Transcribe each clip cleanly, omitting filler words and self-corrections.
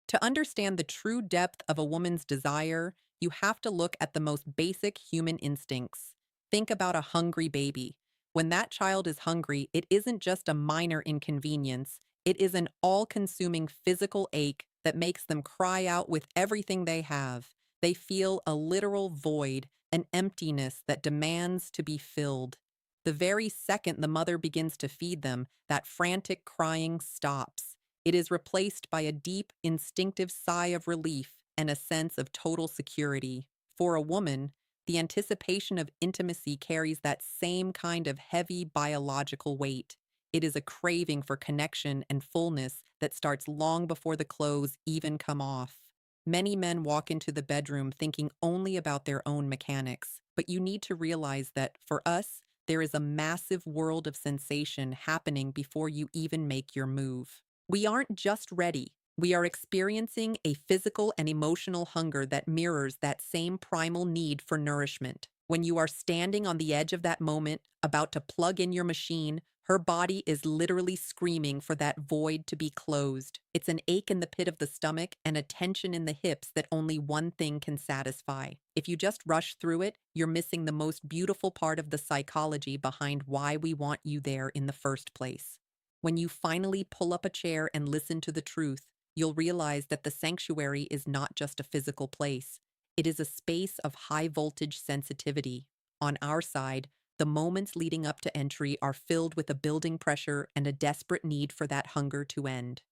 To understand the true depth of a woman's desire, you have to look at the most basic human instincts. Think about a hungry baby. When that child is hungry, it isn't just a minor inconvenience, it is an all consuming physical ache that makes them cry out with everything they have. They feel a literal void, an emptiness that demands to be filled. The very second the mother begins to feed them, that frantic crying stops. It is replaced by a deep, instinctive sigh of relief and a sense of total security. For a woman, the anticipation of intimacy carries that same kind of heavy biological weight. It is a craving for connection and fullness that starts long before the clothes even come off. Many men walk into the bedroom thinking only about their own mechanics, but you need to realize that, for us, there is a massive world of sensation happening before you even make your move. We aren't just ready. We are experiencing a physical and emotional hunger that mirrors that same primal need for nourishment. When you are standing on the edge of that moment, about to plug in your machine, her body is literally screaming for that void to be closed. It's an ache in the pit of the stomach and a tension in the hips that only one thing can satisfy. If you just rush through it, you're missing the most beautiful part of the psychology behind why we want you there in the first place. When you finally pull up a chair and listen to the truth, you'll realize that the sanctuary is not just a physical place. It is a space of high voltage sensitivity. On our side, the moments leading up to entry are filled with a building pressure and a desperate need for that hunger to end.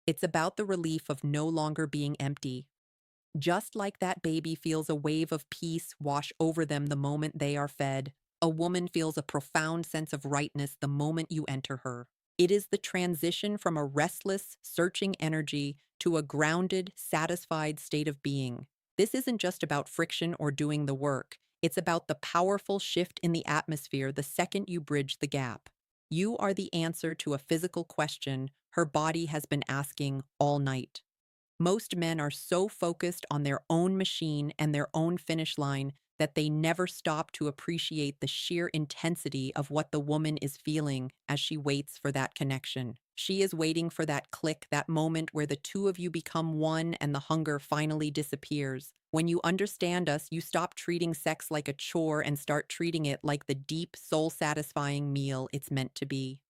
It's about the relief of no longer being empty. Just like that baby feels a wave of peace wash over them the moment they are fed, a woman feels a profound sense of rightness the moment you enter her. It is the transition from a restless, searching energy to a grounded, satisfied state of being. This isn't just about friction or doing the work. It's about the powerful shift in the atmosphere the second you bridge the gap. You are the answer to a physical question her body has been asking all night. Most men are so focused on their own machine and their own finish line that they never stop to appreciate the sheer intensity of what the woman is feeling as she waits for that connection. She is waiting for that click, that moment where the two of you become one and the hunger finally disappears. When you understand us, you stop treating sex like a chore and start treating it like the deep, soul satisfying meal it's meant to be.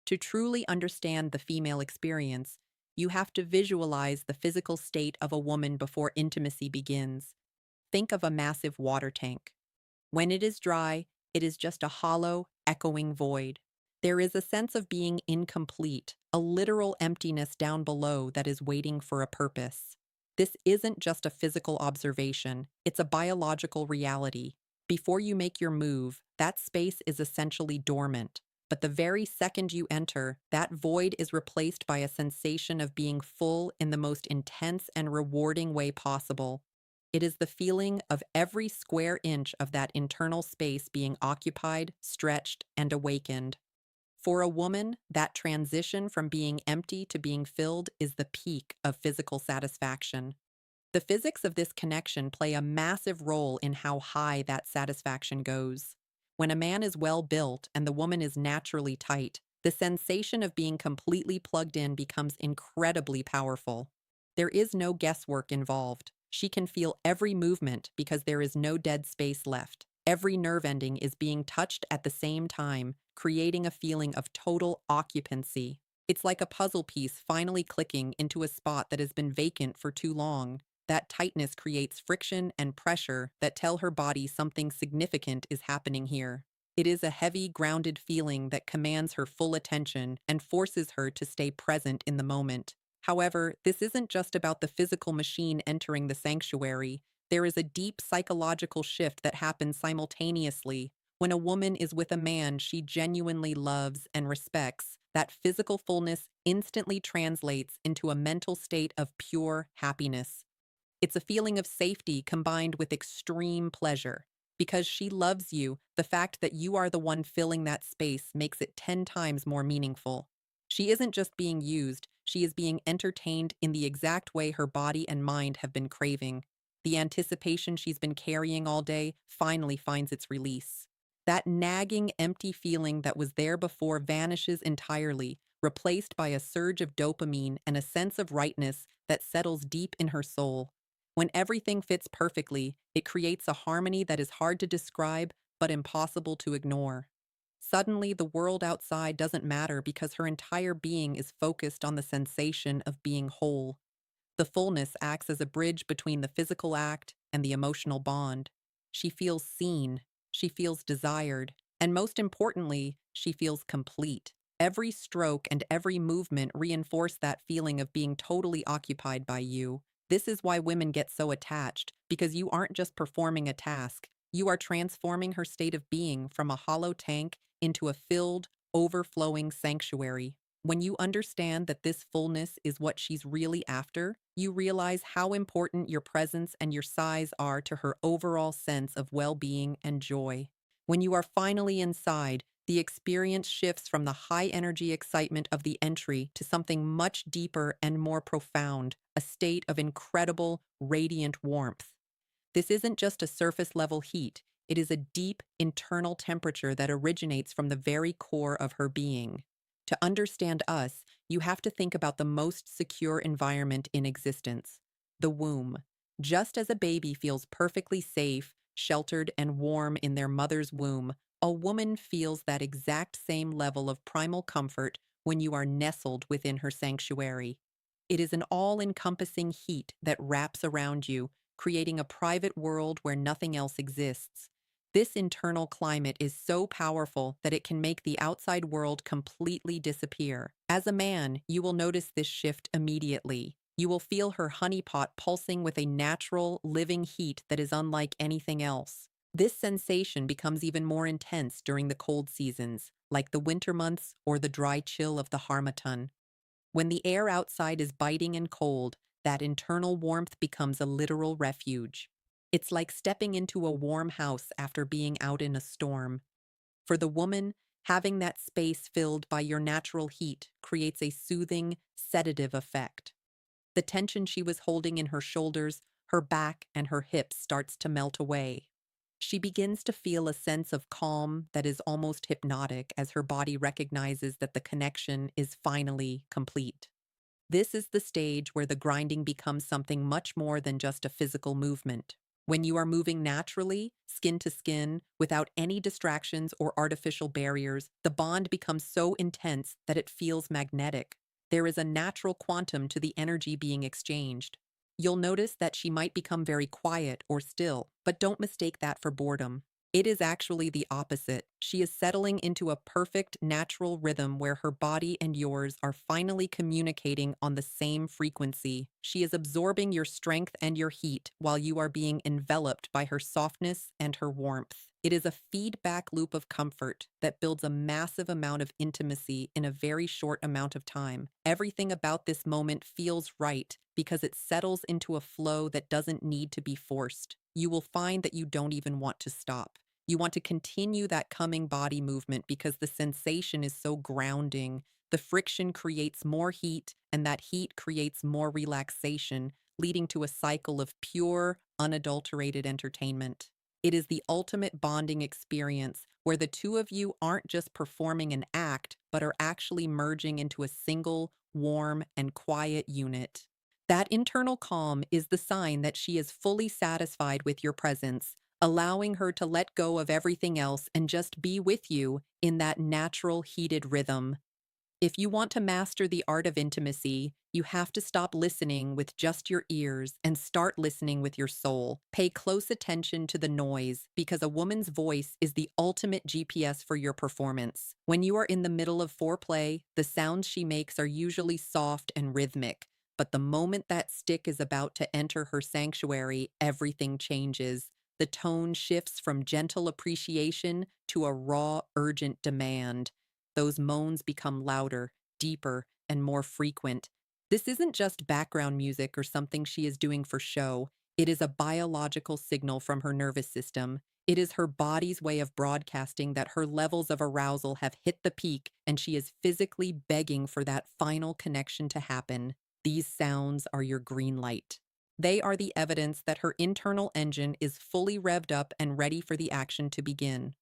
To truly understand the female experience, you have to visualize the physical state of a woman before intimacy begins. Think of a massive water tank. When it is dry, it is just a hollow, echoing void. There is a sense of being incomplete, a literal emptiness down below that is waiting for a purpose. This isn't just a physical observation, it's a biological reality. Before you make your move, that space is essentially dormant. But the very second you enter, that void is replaced by a sensation of being full in the most intense and rewarding way possible. It is the feeling of every square inch of that internal space being occupied, stretched, and awakened. For a woman, that transition from being empty to being filled is the peak of physical satisfaction. The physics of this connection play a massive role in how high that satisfaction goes. When a man is well built and the woman is naturally tight, the sensation of being completely plugged in becomes incredibly powerful. There is no guesswork involved. She can feel every movement because there is no dead space left. Every nerve ending is being touched at the same time, creating a feeling of total occupancy. It's like a puzzle piece finally clicking into a spot that has been vacant for too long. That tightness creates friction and pressure that tell her body something significant is happening here. It is a heavy, grounded feeling that commands her full attention and forces her to stay present in the moment. However, this isn't just about the physical machine entering the sanctuary. There is a deep psychological shift that happens simultaneously. When a woman is with a man she genuinely loves and respects, that physical fullness instantly translates into a mental state of pure happiness. It's a feeling of safety combined with extreme pleasure. Because she loves you, the fact that you are the one filling that space makes it 10 times more meaningful. She isn't just being used, she is being entertained in the exact way her body and mind have been craving. The anticipation she's been carrying all day finally finds its release. That nagging, empty feeling that was there before vanishes entirely replaced by a surge of dopamine and a sense of rightness that settles deep in her soul. When everything fits perfectly, it creates a harmony that is hard to describe but impossible to ignore. Suddenly, the world outside doesn't matter because her entire being is focused on the sensation of being whole. The fullness acts as a bridge between the physical act and the emotional bond. She feels seen, she feels desired, and most importantly, she feels complete. Every stroke and every movement reinforce that feeling of being totally occupied by you. This is why women get so attached, because you aren't just performing a task, you are transforming her state of being from a hollow tank into a filled, overflowing sanctuary. When you understand that this fullness is what she's really after, you realize how important your presence and your size are to her overall sense of well being and joy. When you are finally inside, the experience shifts from the high energy excitement of the entry to something much deeper and more profound, a state of incredible, radiant warmth. This isn't just a surface level heat, it is a deep, internal temperature that originates from the very core of her being. To understand us, you have to think about the most secure environment in existence, the womb. Just as a baby feels perfectly safe, sheltered, and warm in their mother's womb, a woman feels that exact same level of primal comfort when you are nestled within her sanctuary. It is an all encompassing heat that wraps around you, creating a private world where nothing else exists. This internal climate is so powerful that it can make the outside world completely disappear. As a man, you will notice this shift immediately. You will feel her honeypot pulsing with a natural, living heat that is unlike anything else. This sensation becomes even more intense during the cold seasons, like the winter months or the dry chill of the harmattan. When the air outside is biting and cold, that internal warmth becomes a literal refuge. It's like stepping into a warm house after being out in a storm. For the woman, having that space filled by your natural heat creates a soothing, sedative effect. The tension she was holding in her shoulders, her back, and her hips starts to melt away. She begins to feel a sense of calm that is almost hypnotic as her body recognizes that the connection is finally complete. This is the stage where the grinding becomes something much more than just a physical movement. When you are moving naturally, skin to skin, without any distractions or artificial barriers, the bond becomes so intense that it feels magnetic. There is a natural quantum to the energy being exchanged. You'll notice that she might become very quiet or still, but don't mistake that for boredom. It is actually the opposite. She is settling into a perfect natural rhythm where her body and yours are finally communicating on the same frequency. She is absorbing your strength and your heat while you are being enveloped by her softness and her warmth. It is a feedback loop of comfort that builds a massive amount of intimacy in a very short amount of time. Everything about this moment feels right because it settles into a flow that doesn't need to be forced. You will find that you don't even want to stop. You want to continue that coming body movement because the sensation is so grounding. The friction creates more heat, and that heat creates more relaxation, leading to a cycle of pure, unadulterated entertainment. It is the ultimate bonding experience where the two of you aren't just performing an act, but are actually merging into a single, warm, and quiet unit. That internal calm is the sign that she is fully satisfied with your presence, allowing her to let go of everything else and just be with you in that natural, heated rhythm. If you want to master the art of intimacy, you have to stop listening with just your ears and start listening with your soul. Pay close attention to the noise because a woman's voice is the ultimate GPS for your performance. When you are in the middle of foreplay, the sounds she makes are usually soft and rhythmic. But the moment that stick is about to enter her sanctuary, everything changes. The tone shifts from gentle appreciation to a raw, urgent demand. Those moans become louder, deeper, and more frequent. This isn't just background music or something she is doing for show. It is a biological signal from her nervous system. It is her body's way of broadcasting that her levels of arousal have hit the peak and she is physically begging for that final connection to happen. These sounds are your green light. They are the evidence that her internal engine is fully revved up and ready for the action to begin.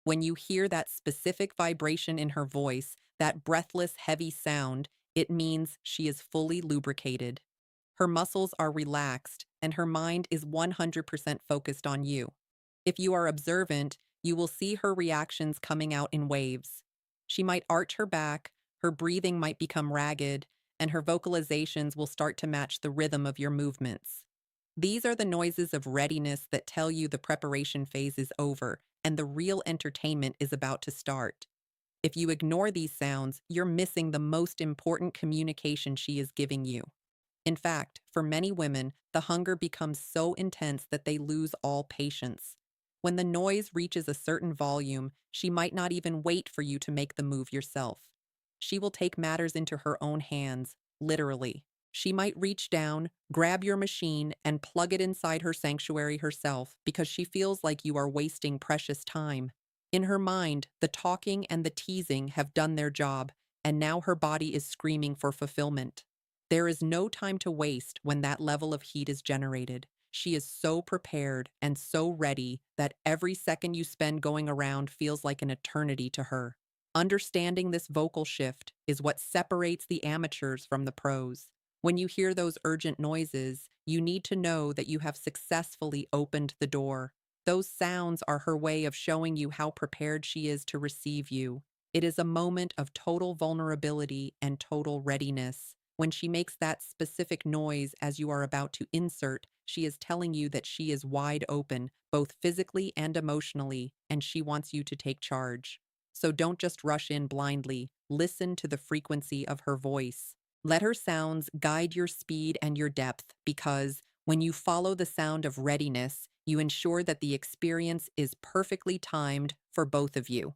When you hear that specific vibration in her voice, That breathless, heavy sound, it means she is fully lubricated. Her muscles are relaxed, and her mind is 100% focused on you. If you are observant, you will see her reactions coming out in waves. She might arch her back, her breathing might become ragged, and her vocalizations will start to match the rhythm of your movements. These are the noises of readiness that tell you the preparation phase is over and the real entertainment is about to start. If you ignore these sounds, you're missing the most important communication she is giving you. In fact, for many women, the hunger becomes so intense that they lose all patience. When the noise reaches a certain volume, she might not even wait for you to make the move yourself. She will take matters into her own hands, literally. She might reach down, grab your machine, and plug it inside her sanctuary herself because she feels like you are wasting precious time. In her mind, the talking and the teasing have done their job, and now her body is screaming for fulfillment. There is no time to waste when that level of heat is generated. She is so prepared and so ready that every second you spend going around feels like an eternity to her. Understanding this vocal shift is what separates the amateurs from the pros. When you hear those urgent noises, you need to know that you have successfully opened the door. Those sounds are her way of showing you how prepared she is to receive you. It is a moment of total vulnerability and total readiness. When she makes that specific noise as you are about to insert, she is telling you that she is wide open, both physically and emotionally, and she wants you to take charge. So don't just rush in blindly. Listen to the frequency of her voice. Let her sounds guide your speed and your depth because when you follow the sound of readiness, you ensure that the experience is perfectly timed for both of you.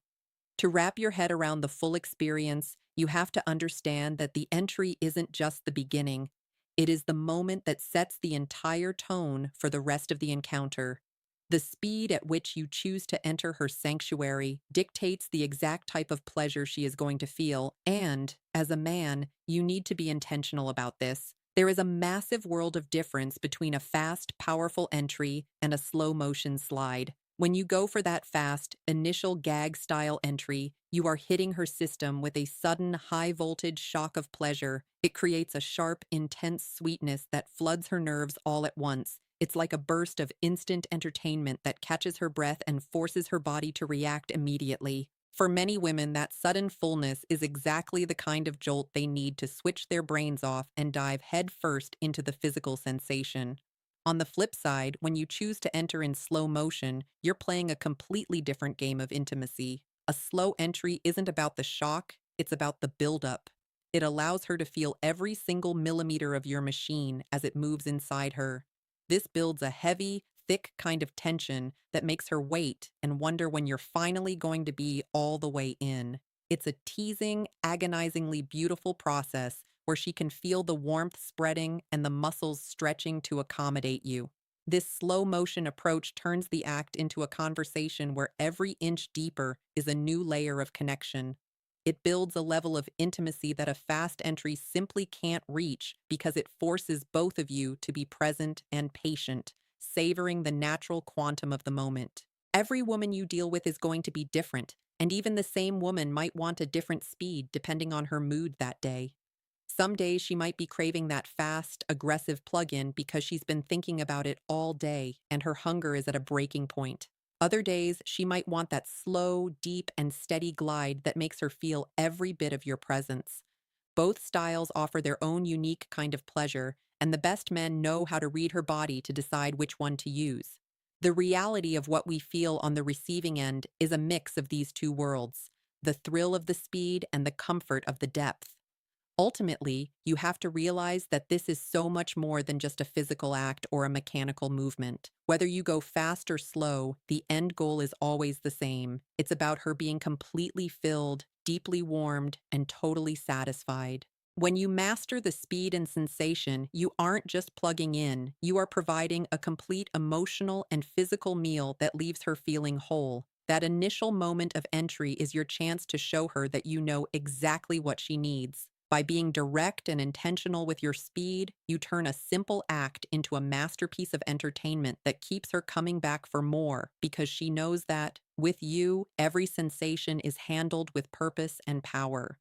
To wrap your head around the full experience, you have to understand that the entry isn't just the beginning. It is the moment that sets the entire tone for the rest of the encounter. The speed at which you choose to enter her sanctuary dictates the exact type of pleasure she is going to feel, and, as a man, you need to be intentional about this. There is a massive world of difference between a fast, powerful entry and a slow motion slide. When you go for that fast, initial gag style entry, you are hitting her system with a sudden high voltage shock of pleasure. It creates a sharp, intense sweetness that floods her nerves all at once. It's like a burst of instant entertainment that catches her breath and forces her body to react immediately. For many women, that sudden fullness is exactly the kind of jolt they need to switch their brains off and dive headfirst into the physical sensation. On the flip side, when you choose to enter in slow motion, you're playing a completely different game of intimacy. A slow entry isn't about the shock, it's about the buildup. It allows her to feel every single millimeter of your machine as it moves inside her. This builds a heavy, thick kind of tension that makes her wait and wonder when you're finally going to be all the way in. It's a teasing, agonizingly beautiful process where she can feel the warmth spreading and the muscles stretching to accommodate you. This slow motion approach turns the act into a conversation where every inch deeper is a new layer of connection. It builds a level of intimacy that a fast entry simply can't reach because it forces both of you to be present and patient, savoring the natural quantum of the moment. Every woman you deal with is going to be different, and even the same woman might want a different speed depending on her mood that day. Some days she might be craving that fast, aggressive plug-in because she's been thinking about it all day and her hunger is at a breaking point. Other days, she might want that slow, deep, and steady glide that makes her feel every bit of your presence. Both styles offer their own unique kind of pleasure, and the best men know how to read her body to decide which one to use. The reality of what we feel on the receiving end is a mix of these two worlds, the thrill of the speed and the comfort of the depth. Ultimately, you have to realize that this is so much more than just a physical act or a mechanical movement. Whether you go fast or slow, the end goal is always the same. It's about her being completely filled, deeply warmed, and totally satisfied. When you master the speed and sensation, you aren't just plugging in, you are providing a complete emotional and physical meal that leaves her feeling whole. That initial moment of entry is your chance to show her that you know exactly what she needs. By being direct and intentional with your speed, you turn a simple act into a masterpiece of entertainment that keeps her coming back for more because she knows that, with you, every sensation is handled with purpose and power.